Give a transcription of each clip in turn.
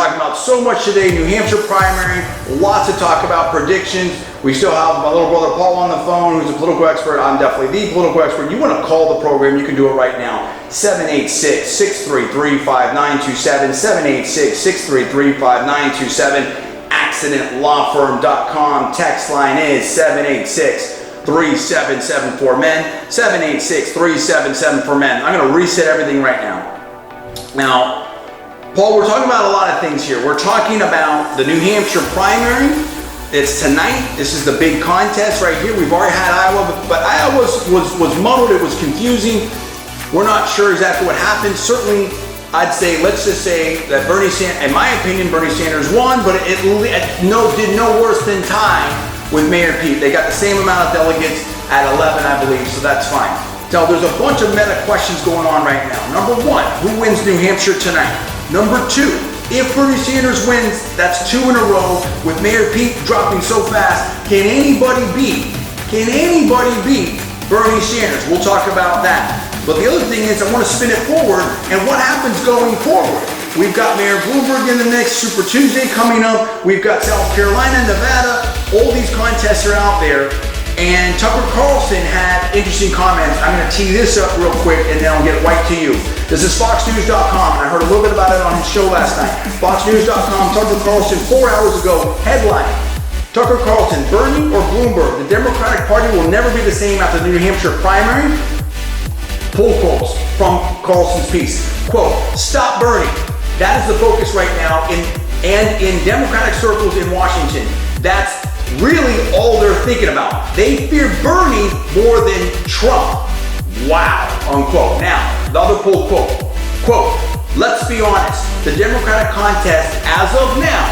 talking about so much today. New Hampshire primary, lots to talk about, predictions. We still have my little brother Paul on the phone, who's a political expert. I'm definitely the political expert. You want to call the program, you can do it right now. 786-633-5927, 786-633-5927. accidentlawfirm.com. Text line is 786-3774-MEN, 786-3774-MEN. I'm going to reset everything right now. Now, Paul, we're talking about a lot of things here. We're talking about the New Hampshire primary. It's tonight. This is the big contest right here. We've already had Iowa, but Iowa was muddled. It was confusing. We're not sure exactly what happened. Certainly, I'd say, let's just say that Bernie Sanders, in my opinion, Bernie Sanders won, but it did no worse than tie with Mayor Pete. They got the same amount of delegates at 11, I believe, so that's fine. Now, there's a bunch of meta questions going on right now. Number one, who wins New Hampshire tonight? Number two, if Bernie Sanders wins, that's 2 in a row, with Mayor Pete dropping so fast, can anybody beat Bernie Sanders? We'll talk about that. But the other thing is, I want to spin it forward, and what happens going forward? We've got Mayor Bloomberg in the mix, Super Tuesday coming up, we've got South Carolina, Nevada, all these contests are out there, and Tucker Carlson had interesting comments. I'm going to tee this up real quick, and then I'll get right to you. This is FoxNews.com, and I heard a little bit about it on his show last night. FoxNews.com, Tucker Carlson, 4 hours ago, headline, Tucker Carlson, Bernie or Bloomberg, the Democratic Party will never be the same after the New Hampshire primary. Pull quotes from Carlson's piece. Quote, stop Bernie. That is the focus right now in Democratic circles in Washington. That's really all they're thinking about. They fear Bernie more than Trump. Wow, unquote. Now, the other pull quote. Quote, let's be honest. The Democratic contest as of now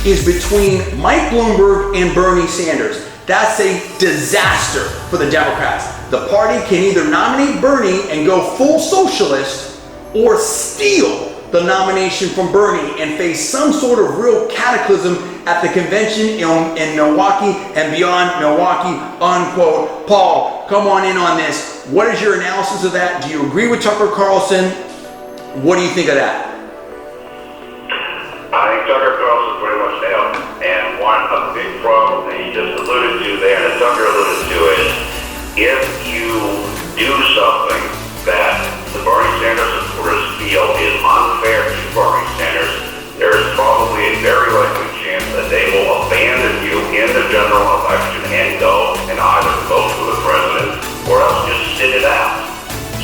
is between Mike Bloomberg and Bernie Sanders. That's a disaster for the Democrats. The party can either nominate Bernie and go full socialist or steal the nomination from Bernie and face some sort of real cataclysm at the convention in Milwaukee and beyond Milwaukee, unquote. Paul, come on in on this. What is your analysis of that? Do you agree with Tucker Carlson? What do you think of that? I think Tucker Carlson pretty much nailed it. And one of the big problems that he just alluded to there, that Tucker alluded to, is if you do something that the Bernie Sanders supporters feel is unfair to Bernie Sanders, there is probably a very likely chance that they will abandon you in the general election and go and either vote for the president or else just sit it out.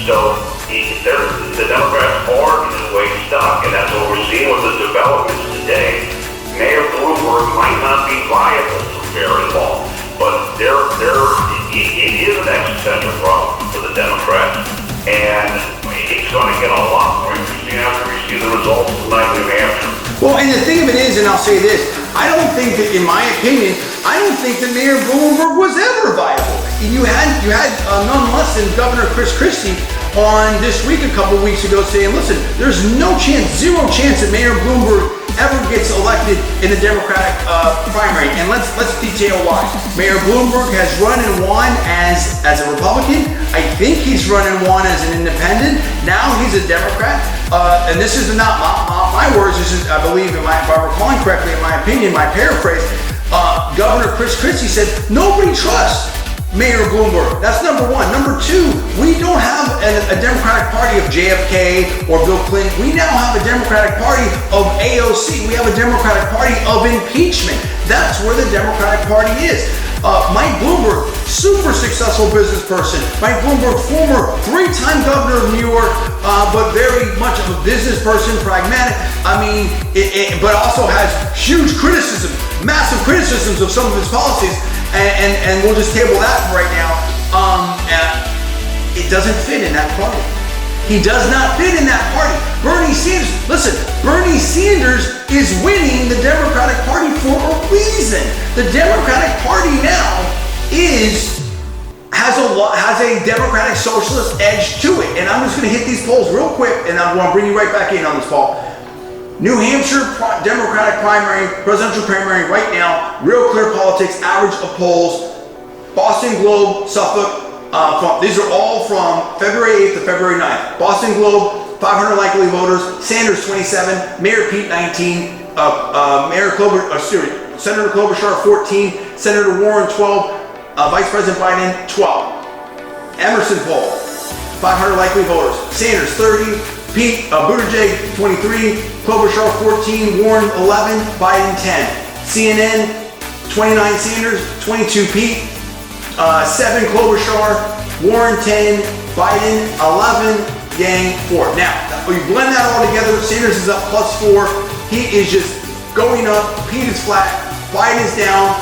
So the Democrats are in a way stuck, and that's what we're seeing with the developments today. Mayor Bloomberg might not be viable for very long, but it is an existential problem for the Democrats, and it's going to get a lot more interesting after we see the results tonight in New Hampshire. Well, and the thing of it is, and I'll say this, I don't think that, in my opinion, I don't think that Mayor Bloomberg was ever viable. You had none less than Governor Chris Christie on this week a couple weeks ago saying, listen, there's no chance, zero chance that Mayor Bloomberg ever gets elected in the Democratic primary. And let's detail why. Mayor Bloomberg has run and won as a Republican. I think he's run and won as an independent. Now he's a Democrat. And this is not my words. This is, I believe, if I'm recalling correctly, in my opinion, my paraphrase, Governor Chris Christie said, nobody trusts Mayor Bloomberg. That's number one. Number two, we don't have a Democratic Party of JFK or Bill Clinton. We now have a Democratic Party of AOC. We have a Democratic Party of impeachment. That's where the Democratic Party is. Mike Bloomberg, super successful business person. Mike Bloomberg, former 3-time governor of New York, but very much of a business person, pragmatic. I mean, but also has huge criticism, massive criticisms of some of his policies. And we'll just table that for right now. It doesn't fit in that party. He does not fit in that party. Bernie Sanders, listen, Bernie Sanders is winning the Democratic Party for a reason. The Democratic Party now has a Democratic socialist edge to it. And I'm just going to hit these polls real quick, and I'm going to bring you right back in on this, Paul. New Hampshire Democratic primary, presidential primary right now, real clear politics, average of polls, Boston Globe, Suffolk, these are all from February 8th to February 9th. Boston Globe, 500 likely voters. Sanders 27, Mayor Pete 19, Senator Klobuchar 14, Senator Warren 12, Vice President Biden 12. Emerson poll, 500 likely voters. Sanders 30, Pete Buttigieg 23, Klobuchar 14, Warren 11, Biden 10. CNN 29 Sanders, 22 Pete, 7 Klobuchar, Warren 10, Biden 11, Yang 4. Now, you blend that all together, Sanders is up +4. He is just going up. Pete is flat. Biden is down.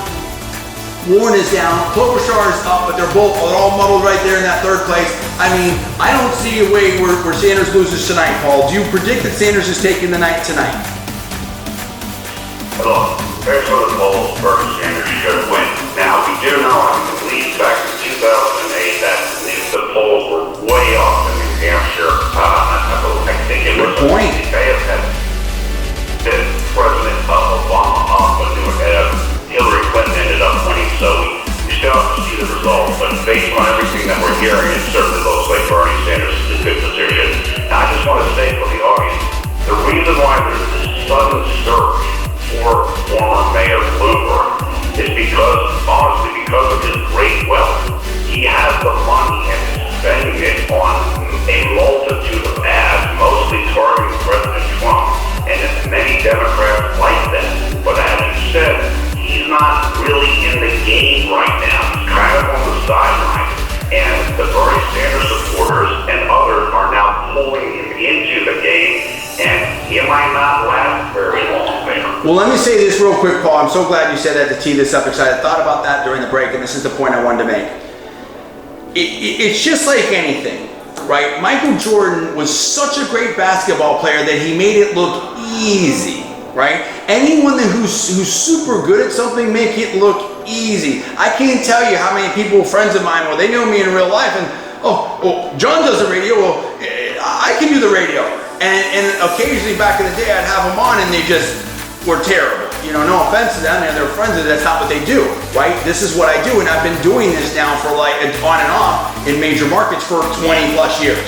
Warren is down. Klobuchar is up, but they're all muddled right there in that third place. I mean, I don't see a way where Sanders loses tonight, Paul. Do you predict that Sanders is taking the night tonight? Look, based on the polls, Bernie Sanders should win. Now, we do know, I believe back in 2008, that the polls were way off in New Hampshire. I think it was point. President Obama when Hillary Clinton ended up winning, so we still have to see the results. But based on everything that we're hearing, it certainly looks like Bernie Sanders is in a good position. Now, I just want to say for the audience, the reason why there's this sudden surge for former Mayor Bloomberg is honestly, because of his great wealth. He has the money and is spending it on a multitude of ads, mostly targeting President Trump. And many Democrats like that. But having said, he's not really in the game right now. He's kind of on the sideline. And the Bernie Sanders supporters and others are now pulling him into the game. And he might not last very long there. Well, let me say this real quick, Paul. I'm so glad you said that to tee this up, because I thought about that during the break, and this is the point I wanted to make. It's just like anything. Right? Michael Jordan was such a great basketball player that he made it look easy, right? Anyone who's super good at something, make it look easy. I can't tell you how many people, friends of mine, well, they know me in real life, and John does the radio, well, I can do the radio. And occasionally back in the day, I'd have them on and they just were terrible. You know, no offense to them, they're friends, that's not what they do, right? This is what I do, and I've been doing this now for like on and off in major markets for 20 plus years.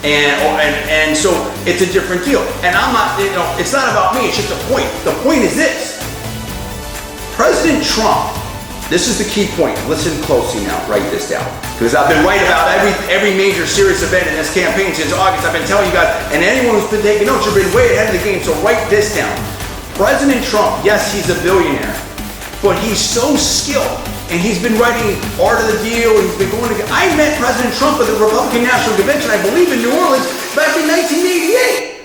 And so it's a different deal. And I'm not, it's not about me, it's just a point. The point is this. President Trump, this is the key point. Listen closely now, write this down. Because I've been right about every major serious event in this campaign since August. I've been telling you guys, and anyone who's been taking notes, you've been way ahead of the game, so write this down. President Trump, yes, he's a billionaire, but he's so skilled, and he's been writing Art of the Deal, he's been going to... I met President Trump at the Republican National Convention, I believe in New Orleans, back in 1988.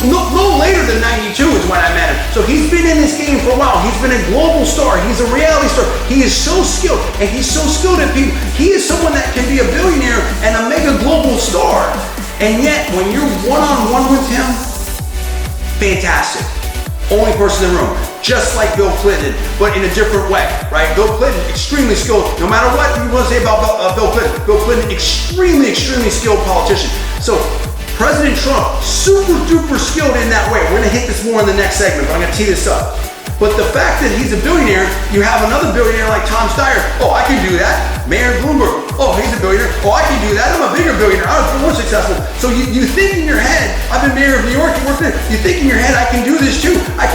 No later than 92 is when I met him. So he's been in this game for a while. He's been a global star. He's a reality star. He is so skilled, and he's so skilled at people. He is someone that can be a billionaire and a mega global star. And yet, when you're one-on-one with him, fantastic. Only person in the room, just like Bill Clinton, but in a different way, right? Bill Clinton, extremely skilled. No matter what you want to say about Bill Clinton, extremely skilled politician. So President Trump, super duper skilled in that way. We're gonna hit this more in the next segment, but I'm gonna tee this up. But the fact that he's a billionaire, you have another billionaire like Tom Steyer. Oh, I can do that. Mayor Bloomberg. Oh, he's a billionaire. Oh, I can do that. I'm a bigger billionaire. I was more successful. So you think in your head, I've been mayor of New York, you think in your head, I can do this too. I'm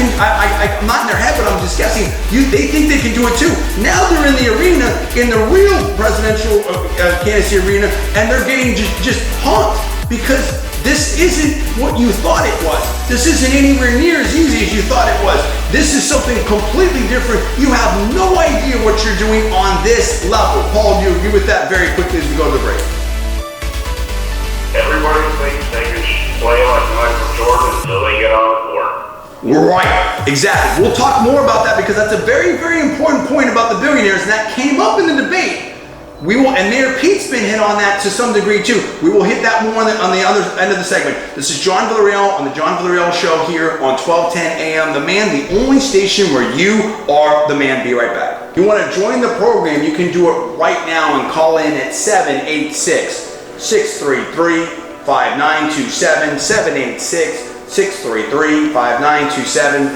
not in their head, but I'm just guessing. They think they can do it too. Now they're in the arena, in the real presidential candidacy arena, and they're getting just punked because this isn't what you thought it was. This isn't anywhere near as easy as you thought it was. This is something completely different. You have no idea what you're doing on this level. Paul, do you agree with that very quickly as we go to the break? Everybody thinks they can play like Michael Jordan until they get on the court. Right, exactly. We'll talk more about that because that's a very, very important point about the billionaires, and that came up in the debate. We will, and Mayor Pete's been hit on that to some degree too. We will hit that more on the other end of the segment. This is John Villarreal on the John Villarreal Show here on 1210 AM. The Man, the only station where you are the man. Be right back. If you want to join the program, you can do it right now and call in at 786-633-5927, 786-633-5927.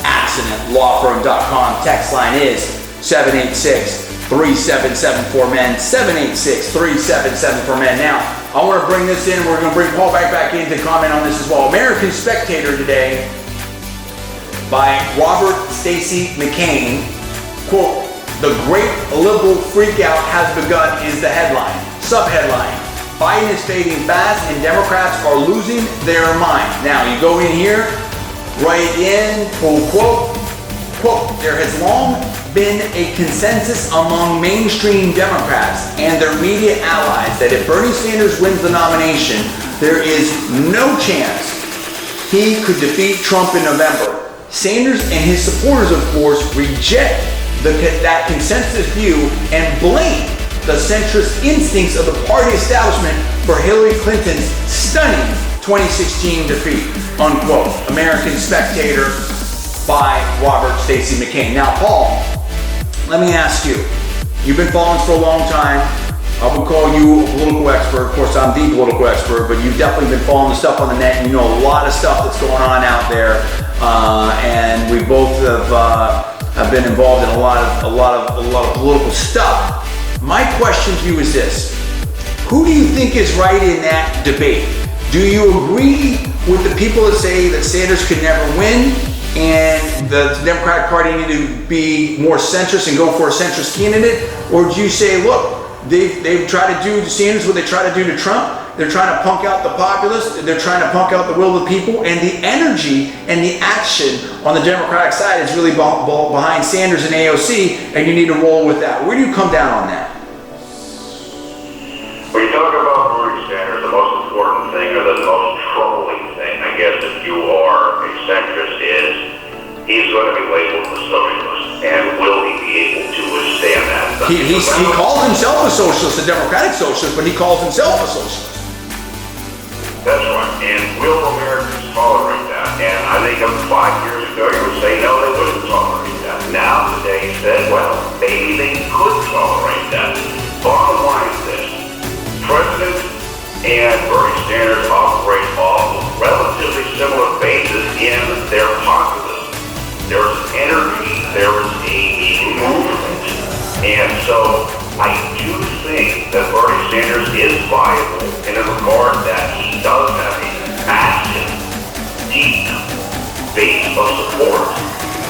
AccidentLawFirm.com. Text line is 786-3774-MEN, 786-3774-MEN. Now, I want to bring this in. We're going to bring Paul back in to comment on this as well. American Spectator today by Robert Stacy McCain. Quote, "The great liberal freakout has begun" is the headline. Subheadline, "Biden is fading fast and Democrats are losing their mind." Now, you go in here, write in, full quote, quote, "There has long been a consensus among mainstream Democrats and their media allies that if Bernie Sanders wins the nomination, there is no chance he could defeat Trump in November. Sanders and his supporters, of course, reject that consensus view and blame the centrist instincts of the party establishment for Hillary Clinton's stunning 2016 defeat." Unquote. American Spectator by Robert Stacy McCain. Now, Paul, let me ask you. You've been following us for a long time. I would call you a political expert. Of course, I'm the political expert, but you've definitely been following the stuff on the net, and you know a lot of stuff that's going on out there. And we both have been involved in a lot of political stuff. My question to you is this: who do you think is right in that debate? Do you agree with the people that say that Sanders could never win and the Democratic Party need to be more centrist and go for a centrist candidate? Or do you say, look, they've tried to do to Sanders what they try to do to Trump? They're trying to punk out the populists, they're trying to punk out the will of the people, and the energy and the action on the Democratic side is really behind Sanders and AOC, and you need to roll with that. Where do you come down on that? When you talk about Bernie Sanders, the most important thing, or the most troubling thing, I guess, if you are a centrist, is he's going to be labeled a socialist, and will he be able to withstand that? He calls himself a socialist, a Democratic socialist, but he calls himself a socialist. That's right, and will Americans tolerate that? And I think 5 years ago you would say, no, they wouldn't tolerate that. Now today you said, well, maybe they could tolerate that. Bottom line is this: President and Bernie Sanders operate off of relatively similar bases in their populism. There's energy, there is a movement. And so I do think that Bernie Sanders is viable in a regard that he does have a massive, deep base of support.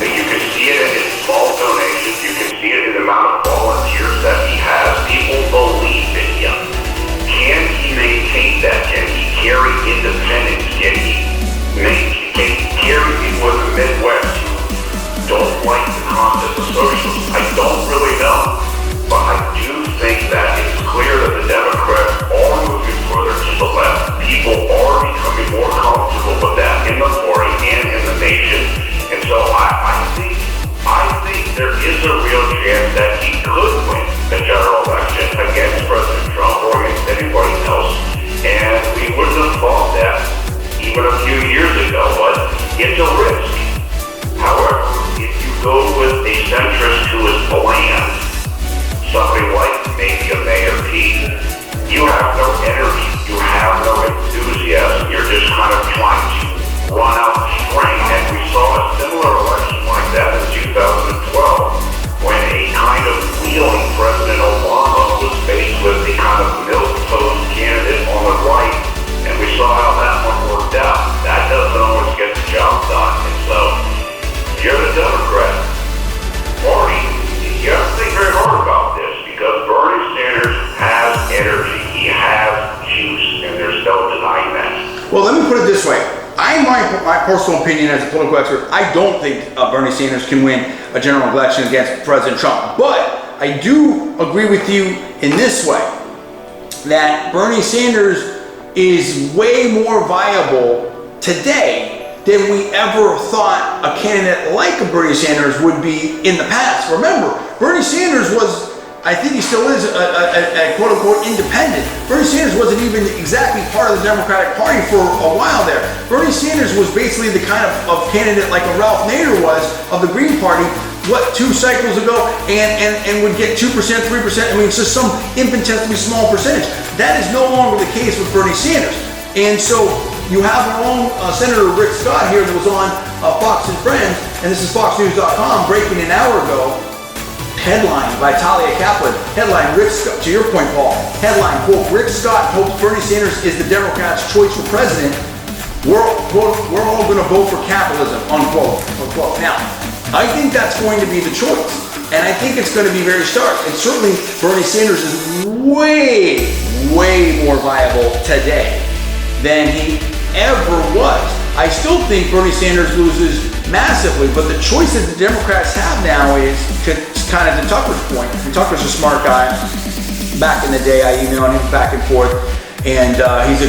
And you can see it in his small donations, you can see it in the amount of volunteers that he has. People believe in him. Can he maintain that? Can he carry independence? Can he carry people in the Midwest who don't like the concept of socialism? I don't really know. But I do think that it's clear that the Democrats are moving further to the left. People are becoming more comfortable with that in the party and in the nation. And so I think there is a real chance that he could win the general election against President Trump or against anybody else. And we wouldn't have thought that even a few years ago, but it's a risk. However, if you go with a centrist who is bland, somebody like maybe a Mayor Pete, you have no energy, you have no enthusiasm, you're just kind of trying to run out the string. And we saw a similar election like that in 2012 when a kind of wheeling President Obama was faced with a kind of milquetoast candidate on the right, and we saw how that one worked out. That doesn't always get the job done. And so, if you're the Democrat Party, you have to think very hard about this, because Bernie Sanders has energy, he has juice, and there's no denying that. Well, let me put it this way. My personal opinion as a political expert, I don't think Bernie Sanders can win a general election against President Trump. But I do agree with you in this way, that Bernie Sanders is way more viable today than we ever thought a candidate like a Bernie Sanders would be in the past. Remember, Bernie Sanders was, I think he still is, a quote-unquote independent. Bernie Sanders wasn't even exactly part of the Democratic Party for a while there. Bernie Sanders was basically the kind of candidate like a Ralph Nader was of the Green Party, 2 cycles ago, and would get 2%, 3%. I mean, it's just some infinitesimally small percentage. That is no longer the case with Bernie Sanders. And so you have our own Senator Rick Scott here that was on Fox and Friends, and this is FoxNews.com breaking an hour ago. Headline by Talia Kaplan. Headline, Rick Scott, to your point, Paul. Headline, quote, Rick Scott hopes Bernie Sanders is the Democrats' choice for president. We're all going to vote for capitalism, unquote. Now, I think that's going to be the choice. And I think it's going to be very stark. And certainly Bernie Sanders is way, way more viable today than he ever was. I still think Bernie Sanders loses massively, but the choice that the Democrats have now is, kind of to Tucker's point, and Tucker's a smart guy. Back in the day, I emailed him back and forth, and he's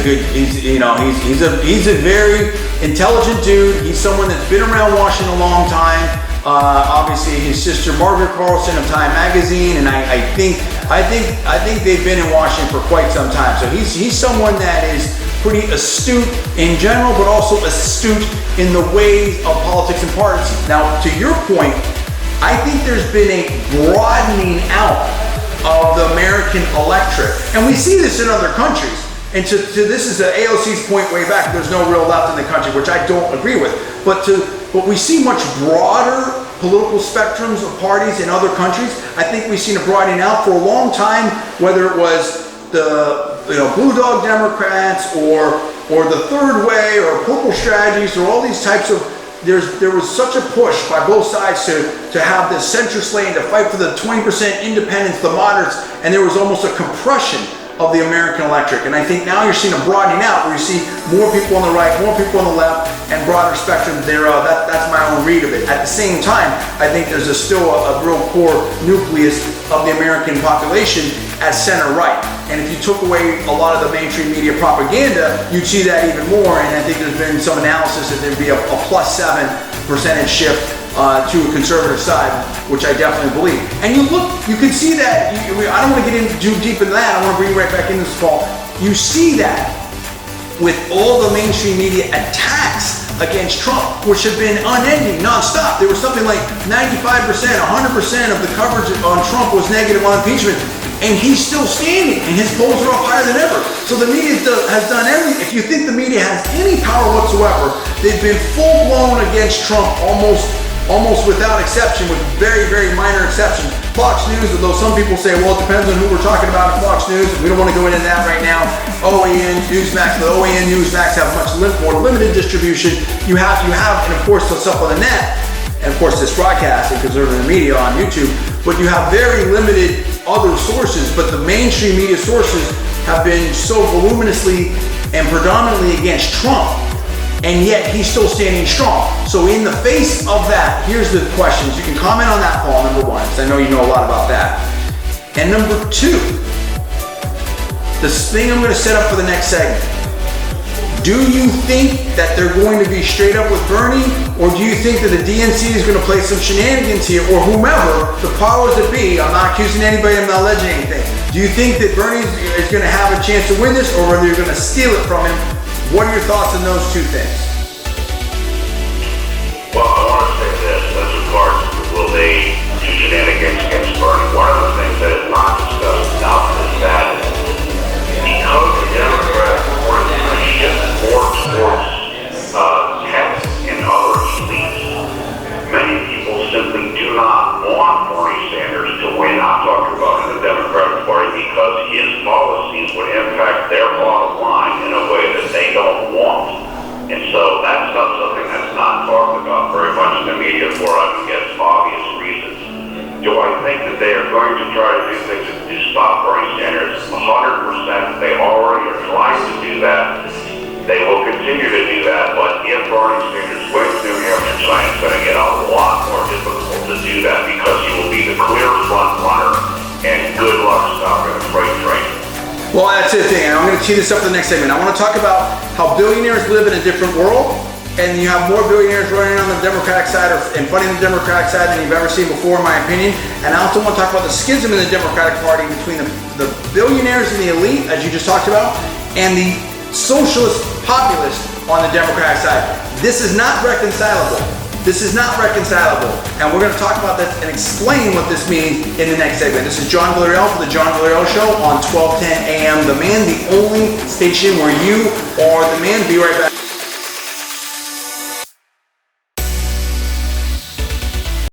a very intelligent dude. He's someone that's been around Washington a long time. Obviously, his sister Margaret Carlson of Time Magazine, and I think they've been in Washington for quite some time. So he's someone that is pretty astute in general, but also astute in the ways of politics and parties. Now, to your point, I think there's been a broadening out of the American electorate, and we see this in other countries. And this is AOC's point way back. There's no real left in the country, which I don't agree with. But we see much broader political spectrums of parties in other countries. I think we've seen a broadening out for a long time, whether it was the Blue Dog Democrats or the Third Way or Purple Strategies or all these types of. There was such a push by both sides to have this centrist lane to fight for the 20% independents, the moderates, and there was almost a compression of the American electorate. And I think now you're seeing a broadening out where you see more people on the right, more people on the left, and broader spectrum thereof. That's my own read of it. At the same time, I think there's still a real core nucleus of the American population as center right. And if you took away a lot of the mainstream media propaganda, you'd see that even more. And I think there's been some analysis that there'd be a +7% shift to a conservative side, which I definitely believe. And you can see that. I don't want to get too deep into that. I want to bring you right back into this, Paul. You see that with all the mainstream media attacks against Trump, which have been unending, nonstop. There was something like 95%, 100% of the coverage on Trump was negative on impeachment. And he's still standing, and his polls are up higher than ever. So the media has done everything. If you think the media has any power whatsoever, they've been full-blown against Trump almost without exception, with very, very minor exceptions. Fox News, although some people say, well, it depends on who we're talking about in Fox News, and we don't want to go into that right now. OAN, Newsmax, the OAN, Newsmax have much more limited distribution. You have, and of course, the stuff on the net, and of course, this broadcast and conservative media on YouTube, but you have very limited other sources, but the mainstream media sources have been so voluminously and predominantly against Trump, and yet he's still standing strong. So in the face of that, here's the questions. You can comment on that, Paul, number one, because I know you know a lot about that. And number two, this thing I'm going to set up for the next segment. Do you think that they're going to be straight up with Bernie, or do you think that the DNC is going to play some shenanigans here, or whomever, the powers that be? I'm not accusing anybody, I'm not alleging anything. Do you think that Bernie is going to have a chance to win this, or whether you're going to steal it from him? What are your thoughts on those two things? Well, I want to say this, as regards to will they do shenanigans against Bernie, one of the things that is not discussed enough is that because the Democrats are going to shift more towards tech and other elites, many people simply do not want Bernie Sanders to win. I'm talking about in the Democratic Party because his policies would impact their bottom line in a way that they don't want. And so that's not something that's not talked about very much in the media for, I guess, obvious reasons. Do I think that they are going to try to do things to stop Bernie Sanders? 100%. They already are trying to do that. They will continue to do that, but if Bernie Sanders wins New Hampshire, it's going to get a lot more difficult to do that because he will be the clear front runner, and good luck stopping the freight train. Well, that's the thing, and I'm going to tee this up for the next segment. I want to talk about how billionaires live in a different world, and you have more billionaires running on the Democratic side and funding the Democratic side than you've ever seen before, in my opinion. And I also want to talk about the schism in the Democratic Party between the billionaires and the elite, as you just talked about, and the socialist populist on the Democratic side. This is not reconcilable. This is not reconcilable. And we're going to talk about this and explain what this means in the next segment. This is John Villarreal for the John Villarreal Show on 1210 AM The Man, the only station where you are the man. Be right back.